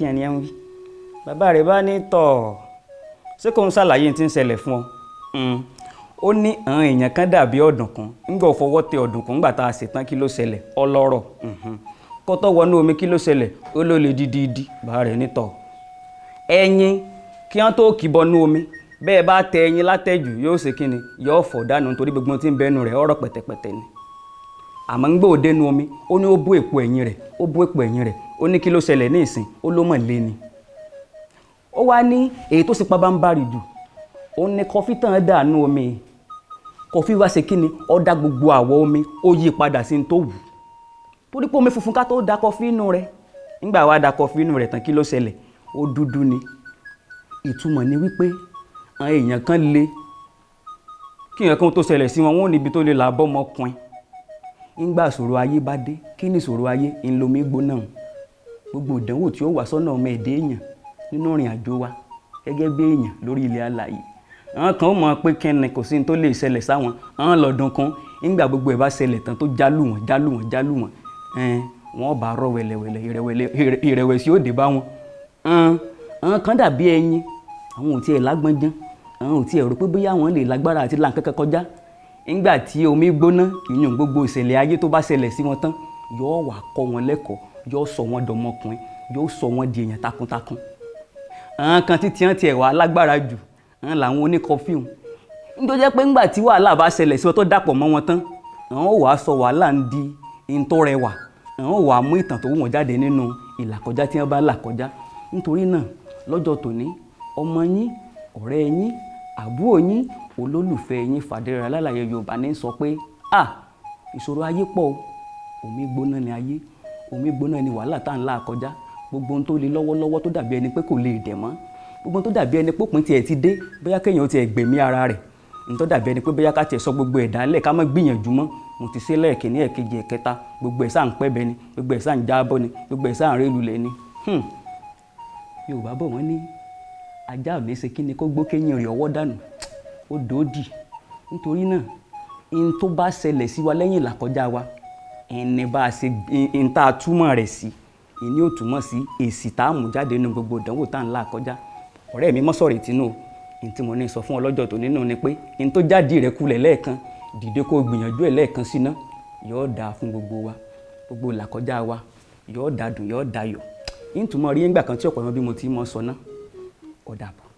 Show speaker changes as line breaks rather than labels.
kí ẹni ẹ ń wí bàbá rẹ̀ bá ní tọ̀ ṣé kò ń ṣàlàyé tí ń ṣẹlẹ̀ fún ọ ó ní àwọn èèyàn kan dàbí ọ̀dùnkún ńgbà ó fọwọ́ tẹ ọ̀dùnkún ńgbà tá a ṣetán kí ló ṣẹlẹ̀ ọlọ́rọ̀ kó tó wọnú omi kí ló ṣẹlẹ̀ ó ló lè dídí bàbá rẹ̀ ní tọ̀ ẹyin kí wọ́n tó kì bọnú omi bẹ́ẹ̀ bá tẹ ẹyin látẹ̀jù yóò ṣe kí ni yóò fọ̀ dànù nítorí gbogbo tí ń bẹnu rẹ̀ ọ̀rọ̀ pẹ̀tẹ̀pẹ̀tẹ̀ ni àmọ́ ń gbé òde nu omi ó ní ó bú èpo ẹ̀yìn rẹ̀ ó ní kí ló ṣẹlẹ̀ ní ìsìn ó ló mọ̀ lé ni ó wá ní èyí tó sì pa bá ń bá rí jù ó ní kọfí tán dànù omi kọfí wá ṣe kí ni ó dá gbogbo àwọ̀ omi ó yí padà sí ní tó wù torí pé omi funfun ká tó da kọfí inú rẹ̀ nígbà wá da kọfí inú rẹ̀ tán kí ló ṣẹlẹ̀ ó dúdú ni ìtumọ̀ ni wípé àwọn èèyàn kan le kí èèyàn kan tó ṣẹlẹ̀ sí wọn wọn ò níbi tó lè là bọ́mọkùnrin nígbà ìṣòro ayé bá dé kí ni ìṣòro ayé ńlọmí gbóná gbogbo ìdánwò tí ó wà sọ́nà ọmọ èdè èèyàn nínú ìrìn àjò wa gẹ́gẹ́ bí èèyàn lórí ilẹ̀ alààyè àwọn kan ó mọ̀ pé kẹ́ni kò sí ní tó lè ṣẹlẹ̀ sáwọn àwọn lọ́dún kan nígbà gbogbo ẹ̀ bá ṣẹlẹ̀ tán tó jálù wọ́n wọ́n bá rọ wẹ̀lẹ̀wẹ̀lẹ̀ ìrẹ̀wẹ̀sì ó dé bá wọn àwọn kan dàbí ẹyin àwọn ò tiẹ̀ lágbọ́nján àwọn ò tiẹ̀ rò pé bóyá àwọn lè lágbára àti làǹkẹ́kẹ́ kọjá nígbà tí omi gbóná ìyún gbogbo ìṣẹ̀lẹ̀ ayé tó bá ṣẹlẹ̀ sí wọn tán yóò wá kọ́ wọn lẹ́kọ̀ọ́ yóò sọ wọn dọmọkùnrin yóò sọ wọn di èèyàn takuntakun àwọn kan títí wọn tiẹ̀ wà lágbára jù àwọn làwọn oníkọfí wọn nítorí jẹ́ pé ńgbà tí wàhálà bá ṣẹlẹ̀ sí wọn tó dàpọ̀ mọ́ wọn tán àwọn ò wá sọ wàhálà ń di ihun tó rẹwà àwọn ò wá mú ìtàn tó wù wọ́n jáde nínú ìlàkọjá tí wọ́n bá là kọjá nítorí náà lọ́jọ́ tòní ọmọ yín ọ̀rẹ́ yín àbúrò yín olólùfẹ́ yín Fàdérera Alálàyé Yorùbá ní sọ pé ìṣòro ayé pọ̀ omi gbóná ni ayé omi gbóná ni wàhálà tá à ń là kọjá gbogbo ohun tó le lọ́wọ́lọ́wọ́ tó dàbí ẹni pé kò lè dẹ̀ mọ́ gbogbo ohun tó dàbí ẹni pé òpin tiẹ̀ ti dé bóyá kéèyàn tiẹ̀ gbẹ̀mí ara rẹ̀ ohun tó dàbí ẹni pé bóyá ká tiẹ̀ sọ gbogbo ẹ̀dá lẹ̀ ká má gbìyànjú mọ́ mo ti ṣe lẹ́ẹ̀kínní ẹ̀kejì ẹ̀kẹta gbogbo ẹ̀ sáà ń pẹ́bẹ ni gbogbo ẹ̀ sáà ń jábọ́ ni gbogbo ẹ̀ sáà ń rélulẹ̀ ni Yorùbá bọ̀ wọ́n ní ajá ò ní ṣe kí ni kó gbó kéyìn rẹ̀ ọwọ́ dànù ó dòódì nítorí náà ihun tó bá ṣẹlẹ̀ sí wa lẹ́yìn ìlàkọjá wa ẹni bá a ṣe ihun tá a túmọ̀ rẹ̀ sí ìní ò túmọ̀ sí èsì tá a mú jáde nínú gbogbo ìdánwò tá à ń là kọjá ọ̀rẹ́ mi mọ́ sọ̀rọ̀ ìtinú ihun tí mo ní sọ fún ọ lọ́jọ́ tó nínú ni pé ihun tó jáde rẹ̀ kulẹ̀ lẹ́ẹ̀kan dìde kó gbìyànjú ẹ̀ lẹ́ẹ̀kan síná yóò dáa fún gbogbo wa gbogbo ìlàkọjá wa yóò dàdùn yóò dayọ̀ ihun túmọ̀ rí nígbà kan tí ọ̀pọ̀ ẹ̀mọ́ bí mo ti mọ̀ sọ náà ó dàbọ̀.